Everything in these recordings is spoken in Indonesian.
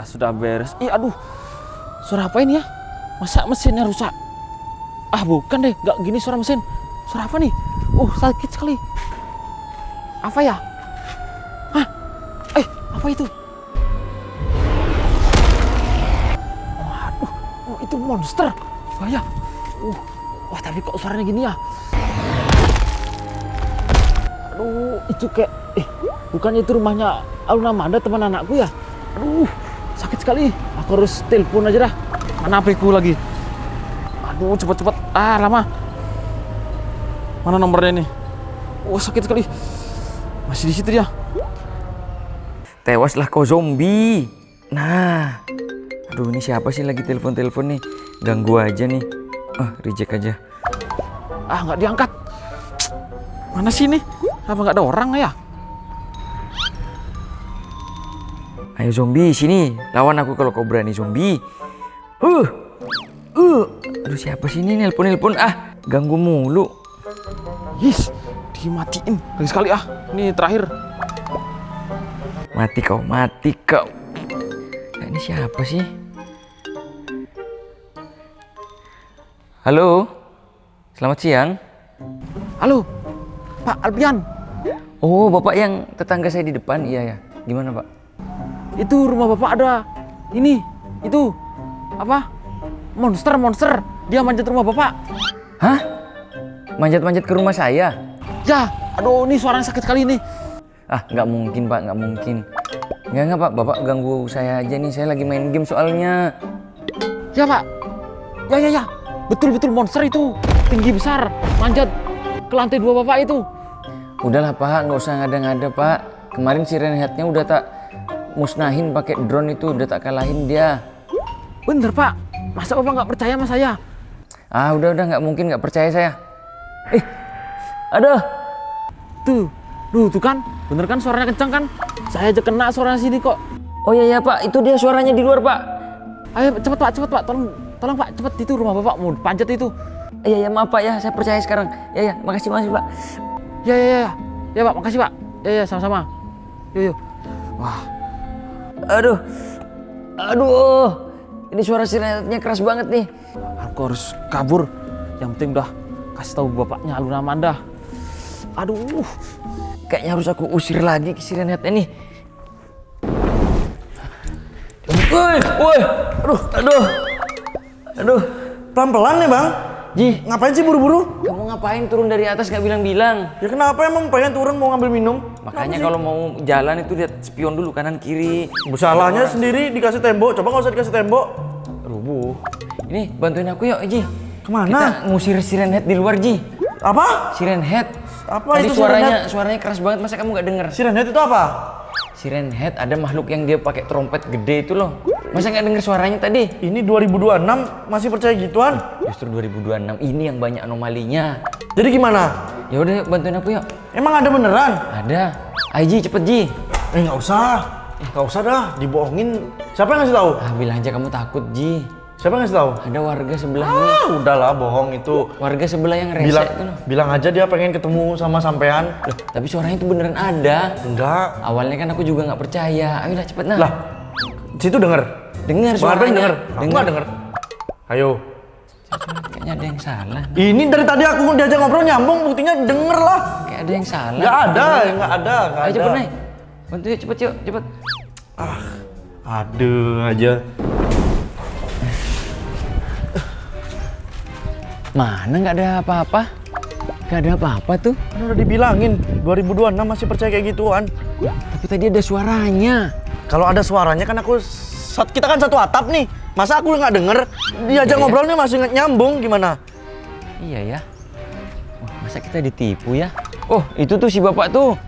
Sudah beres. Ih, aduh. Suara apa ini ya? Masa mesinnya rusak? Bukan deh, nggak gini suara mesin. Suara apa nih? Sakit sekali. Apa ya? Hah? Apa itu? Waduh, itu monster. Bahaya. Wah, tapi kok suaranya gini ya? Aduh, itu kayak bukannya itu rumahnya Aluna Manda, teman anakku ya? Aduh, sakit sekali. Aku harus telepon aja dah. Mana HP-ku lagi? Aduh, cepet-cepet. Lama. Mana nomornya ini? Sakit sekali. Masih di situ dia. Tewaslah kau zombie. Nah. Aduh, ini siapa sih lagi telepon-telepon nih? Ganggu aja nih. Reject aja. Nggak diangkat. Mana sih ini? Apa nggak ada orang ya? Ayo zombie, sini. Lawan aku kalau kau berani zombie. Aduh, siapa sih ini nelpon-nelpon? Ganggu mulu. Dimatiin. Lagi sekali Ini terakhir. Mati kau. Ini siapa sih? Halo. Selamat siang. Halo, Pak Alpian. Oh, Bapak yang tetangga saya di depan. Iya ya. Gimana, Pak? Itu rumah Bapak ada. Itu. Apa? Monster. Dia manjat rumah Bapak. Hah? Manjat-manjat ke rumah saya? Ya, aduh, ini suaranya sakit sekali ini. Nggak mungkin, Pak, nggak mungkin. Nggak, Pak. Bapak ganggu saya aja nih. Saya lagi main game soalnya. Ya, Pak. Ya. Betul monster itu. Tinggi besar. Manjat ke lantai 2 Bapak itu. Udahlah, Pak. Nggak usah ngada-ngada, Pak. Kemarin si Renheadnya udah tak musnahin pakai drone itu. Udah tak kalahin dia. Bener, Pak. Masa Bapak nggak percaya sama saya? Udah. Nggak mungkin nggak percaya saya. Aduh. Tuh kan. Bener kan suaranya kencang kan? Saya aja kena suaranya sini kok. Oh iya, Pak. Itu dia suaranya di luar, Pak. Ayo cepet Pak. Tolong Pak, cepet, itu rumah Bapak mau panjat itu. Iya, maaf Pak ya, saya percaya sekarang. Ya, makasih Pak. Ya Pak, makasih Pak. Ya, sama-sama. Yuk. Wah. Aduh. Ini suara sirenetnya keras banget nih. Aku harus kabur. Yang penting udah kasih tahu bapaknya Aluna Manda. Aduh. Kayaknya harus aku usir lagi ke sirenetnya nih. Woi. Aduh. Pelan-pelan ya, Bang. Ji, Ngapain sih buru-buru? kamu ngapain turun dari atas gak bilang-bilang? Ya kenapa emang pengen turun mau ngambil minum? Makanya kalau mau jalan itu lihat spion dulu kanan kiri. Salahnya sendiri dikasih tembok. Coba nggak usah dikasih tembok. Rubuh. Ini bantuin aku yuk, Ji. Kemana? Kita ngusir sirenhead di luar, Ji. Apa? Sirenhead. Apa Tadi itu suaranya keras banget, masa kamu gak denger? Sirenhead itu apa? Sirenhead ada makhluk yang dia pakai trompet gede itu loh. Masa nggak denger suaranya tadi? Ini 2026 masih percaya gituan? Justru 2026 ini yang banyak anomalinya. Jadi gimana? Ya udah, bantuin aku yuk. Emang ada beneran? Ada. Ayo Ji, cepet Ji. Nggak usah. Nggak usah dah, dibohongin. Siapa yang ngasih tahu? Bilang aja kamu takut Ji. Siapa yang ngasih tahu? Ada warga sebelah nih. Udahlah, bohong itu. Warga sebelah yang rese itu loh. Bilang aja dia pengen ketemu sama sampean. Loh, tapi suaranya itu beneran ada. Enggak. Awalnya kan aku juga nggak percaya. Ayolah cepet nah. Lah, situ denger. Dengar Bang Arben suaranya. denger. Aku nggak denger. Ayo. Kayaknya ada yang salah. Ini dari tadi aku diajak ngobrol nyambung, buktinya denger lah. Kayak ada yang salah. Nggak ada. Ayo cepet nih. Bantu yuk, cepet. Aduh aja. Mana nggak ada apa-apa? Nggak ada apa-apa tuh. Kan udah dibilangin 2026 masih percaya kayak gituan. Tapi tadi ada suaranya. Kalau ada suaranya kan kita kan satu atap nih. Masa aku nggak denger? Diajak ngobrolnya masih nggak nyambung gimana? Iya ya. Wah, masa kita ditipu ya? Oh, itu tuh si bapak tuh.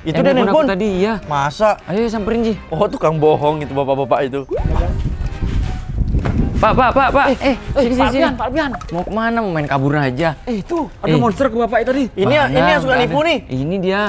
Itu yang dia nelpon nelpon aku tadi, iya. Masa? Ayo samperin Ji. Oh, tukang bohong itu bapak-bapak itu. Pak. Sini. Pak Alpian. Mau kemana? Mau main kabur aja. Itu ada monster ke bapak tadi. Ini yang suka Nggak nipu ada. nih. Ini dia.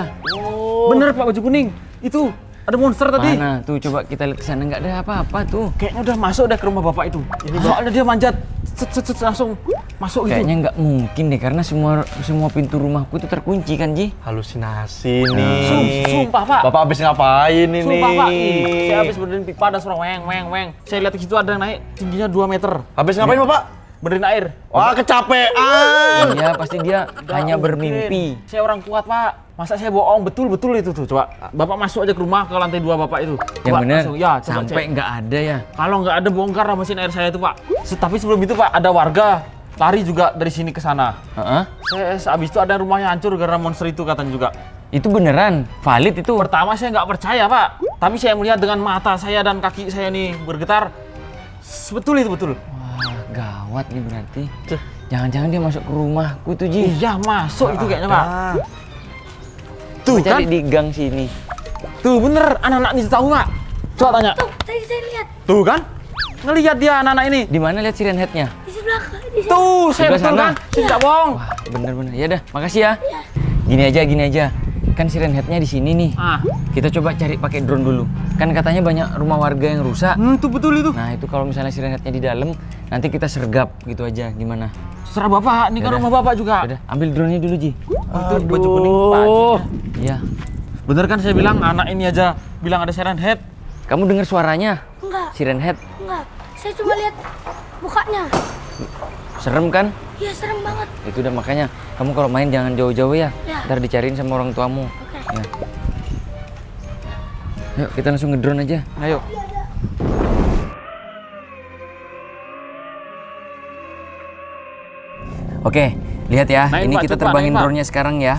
Bener Pak, baju kuning. Itu ada monster tadi. Mana? Tuh coba kita lihat ke sana, nggak ada apa-apa tuh. Kayaknya udah masuk ke rumah bapak itu. Soalnya dia manjat, set, langsung masuk gitu. Kayaknya nggak mungkin deh karena semua pintu rumahku itu terkunci kan, Ji. Halusinasi nih. Sumpah, Pak. Bapak habis ngapain ini? Sumpah, Pak. Ih, saya habis benerin pipa dan suara weng. Saya lihat di situ ada yang naik tingginya 2 meter. Habis ngapain, Bapak? Benerin air. Wah, kecapean. Iya, pasti dia hanya Nggak bermimpi. mungkin. Saya orang kuat, Pak. Masa saya bohong? Betul itu tuh. Coba Bapak masuk aja ke rumah ke lantai 2 Bapak itu. Yang Coba, bener, langsung. Ya, coba sampai cek. nggak ada ya. Kalau nggak ada bongkar lah mesin air saya itu, Pak. Tapi sebelum itu, Pak, ada warga lari juga dari sini ke sana. Heeh. Saya habis itu ada rumahnya hancur gara monster itu katanya juga. Itu beneran valid itu. Pertama saya nggak percaya, Pak. Tapi saya melihat dengan mata saya dan kaki saya nih bergetar. Betul itu, betul. Wah, gawat nih berarti. Jangan-jangan dia masuk ke rumahku tuh, Ji. Iya, masuk itu kayaknya, Pak. Tuh Tuh kan? cari di gang sini. Tuh bener, anak-anak ini tahu, Pak. Coba tanya. Tuh, tadi saya lihat Tuh kan? Ngelihat dia anak-anak ini. Di mana lihat siren head-nya? di sebelah di sana. Tuh, saya Sebelah betul sana. kan? Saya nggak bohong. Wah, bener-bener. Ya dah, makasih ya. Gini aja. Kan siren head-nya di sini nih. Ah, Kita coba cari pakai drone dulu. Kan katanya banyak rumah warga yang rusak. tuh betul itu. Nah, itu kalau misalnya siren head-nya di dalam, nanti kita sergap gitu aja. Gimana? Serah Bapak, ini kan Yaudah. rumah Bapak juga. Udah, ambil drone-nya dulu, Ji. Itu baju kuning Pak. Iya. Bener kan saya bilang anak ini aja bilang ada siren head. Kamu dengar suaranya? Enggak, Siren head. enggak. Saya cuma lihat mukanya. Serem kan? Iya, serem banget. Itu udah makanya kamu kalau main jangan jauh-jauh ya. Ya. Ntar dicariin sama orang tuamu. Oke. Ya. Yuk kita langsung ngedrone aja. Ayo. Oke, lihat ya. Naik, Ini Pak, kita coba, terbangin naik, Pak. drone-nya sekarang ya.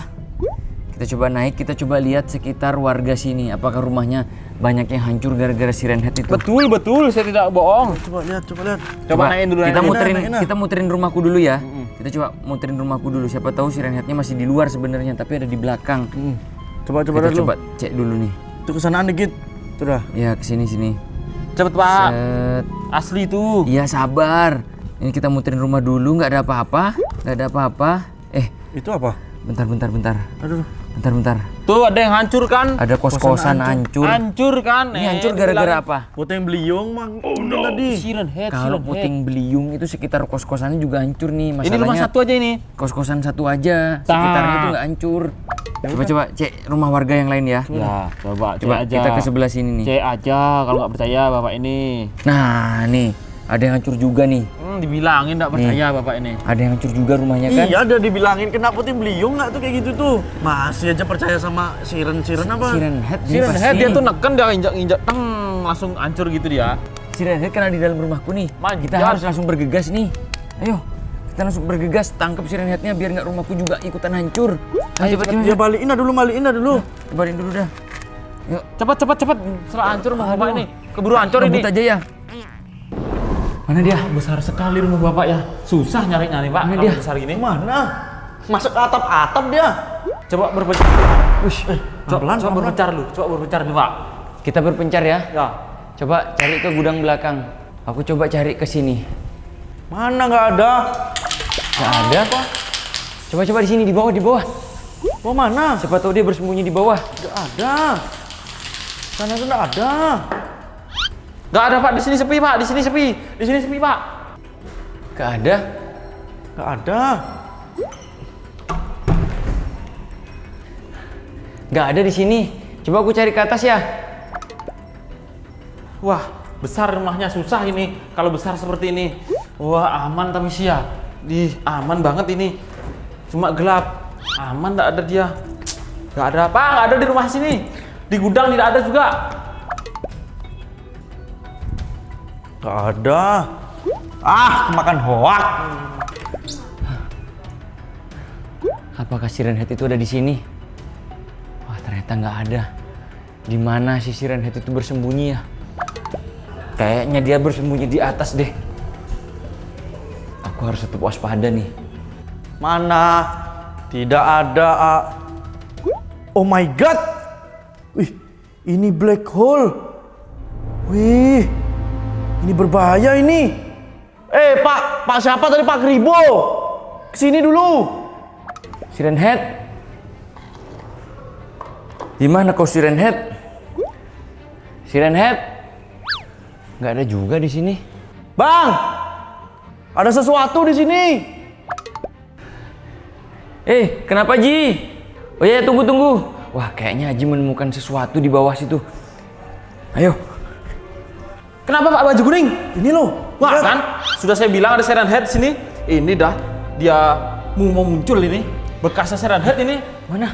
Kita coba naik, kita coba lihat sekitar warga sini. Apakah rumahnya banyak yang hancur gara-gara siren head itu? Betul, saya tidak bohong. Coba lihat. Coba naikin dulu. Kita naikin. kita muterin rumahku dulu ya. Kita coba muterin rumahku dulu. Siapa tahu siren head-nya masih di luar sebenarnya, tapi ada di belakang. Coba Kita dulu. coba cek dulu nih. Itu kesanaan dikit. Tuh dah. Ya kesini sini. Cepet, Pak. Set. Asli itu. Iya sabar. Ini kita muterin rumah dulu, nggak ada apa-apa, Itu apa? bentar. Aduh. Bentar. Tuh ada yang hancur kan? Ada kos-kosan hancur. Hancur kan? Ini hancur gara-gara apa? Puting beliung, Mang. Tadi. Siren head. Kalau siren head. puting beliung itu sekitar kos-kosannya juga hancur nih. Ini rumah Masalahnya satu aja ini. kos-kosan satu aja, sekitarnya itu nggak hancur. Coba cek rumah warga yang lain ya. Ya, coba Coba cek aja. kita ke sebelah sini nih. Cek aja kalau nggak percaya Bapak ini. Nah nih, ada yang hancur juga nih. Dibilangin nggak percaya Bapak ini. Ada yang hancur juga rumahnya kan? Iya, ada dibilangin kena puting beliung nggak tuh kayak gitu tuh. Masih aja percaya sama siren apa? Siren head dia Siren pasti. head dia tuh neken dia injak teng langsung hancur gitu dia. Siren head karena di dalam rumahku nih. Manjat. Kita harus langsung bergegas nih. Ayo, kita langsung bergegas tangkap siren headnya biar nggak rumahku juga ikutan hancur. Ayo cepet. Ya balikin dah dulu. Kebarin dulu dah. Yuk, Cepet. Setelah hancur rumah Bapak ini. Keburu hancur ini. ngebut aja ya. Mana dia? Besar sekali rumah Bapak ya. Susah nyari-nyari Pak. Mana Kalau dia? besar gini. Mana? Masuk ke atap-atap dia. Coba berpencar. pelan-pelan. Coba berpencar dulu. Coba berpencar dulu Pak. Kita berpencar ya. Ya. Coba cari ke gudang belakang. Aku coba cari ke sini. Mana nggak ada? Nggak ada. Coba di sini di bawah. Oh mana? Siapa tahu dia bersembunyi di bawah. Nggak ada. Sana tuh nggak ada. Nggak ada Pak. Di sini sepi Pak. Di sini sepi Pak. Nggak ada. Nggak ada. Nggak ada di sini. Coba aku cari ke atas ya. Wah, besar rumahnya susah ini. Kalau besar seperti ini. Wah, aman tapi sih ya. Aman banget ini. Cuma gelap. Aman nggak ada dia. Nggak ada apa? Nggak ada di rumah sini. Di gudang tidak ada juga. Nggak ada. Kemakan hoak. Apakah siren head itu ada di sini? Wah, ternyata nggak ada. Di mana si siren head itu bersembunyi ya? Kayaknya dia bersembunyi di atas deh. Aku harus tetap waspada nih. Mana? Tidak ada. Oh my god. Wih, ini black hole. Wih, ini berbahaya ini. Pak siapa tadi Pak Kribo? Kesini dulu. Siren head? Di mana kau siren head? Siren head? Nggak ada juga di sini. Bang, ada sesuatu di sini. Kenapa Ji? Oh ya, tunggu. Wah, kayaknya Haji menemukan sesuatu di bawah situ. Ayo. Kenapa Pak baju kuning? Ini loh. Wah kan, sudah saya bilang ada Siren Head sini. Ini dah, dia mau muncul ini. Bekasnya Siren Head ini. Mana?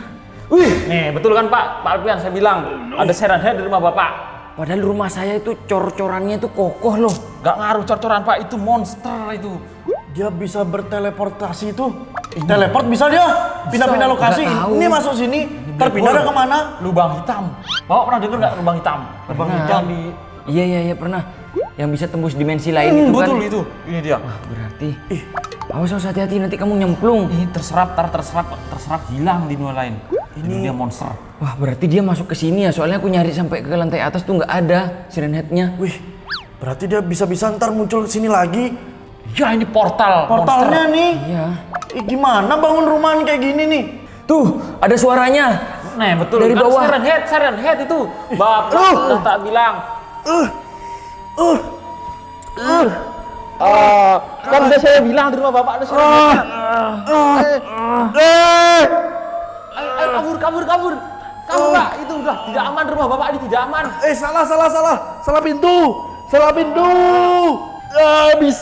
Wih, nih betul kan Pak Alpian, saya bilang ada Siren Head di rumah Bapak. Padahal rumah saya itu cor-corannya itu kokoh loh. Gak ngaruh cor-coran Pak, itu monster itu. Dia bisa berteleportasi itu. Teleport bisa dia. Pindah-pindah lokasi. nggak tahu. Ini masuk sini. Terpindah kemana? Lubang hitam. Bapak pernah dengar nggak lubang hitam? Lubang Pernah. hitam. Iya pernah. Yang bisa tembus dimensi lain itu kan. Betul itu. Ini dia. Wah, berarti. Awas hati-hati nanti kamu nyemplung. Ini terserap hilang di dunia lain. Ini dia monster. Wah, berarti dia masuk ke sini ya. Soalnya aku nyari sampai ke lantai atas tuh nggak ada Siren Head-nya. Wih, berarti dia bisa-bisa ntar muncul ke sini lagi. Ya ini portal. Portalnya monster. nih. Iya. Gimana bangun rumahan kayak gini nih? Tuh, ada suaranya. Nah betul. Dari Kan bawah. Siren Head itu. Bapak udah tak bilang. Kan udah saya bilang di rumah Bapak ada Siren Head. Ayo, kabur. Kabur Pak, itu udah tidak aman rumah Bapak ini tidak aman. Salah pintu. Habis.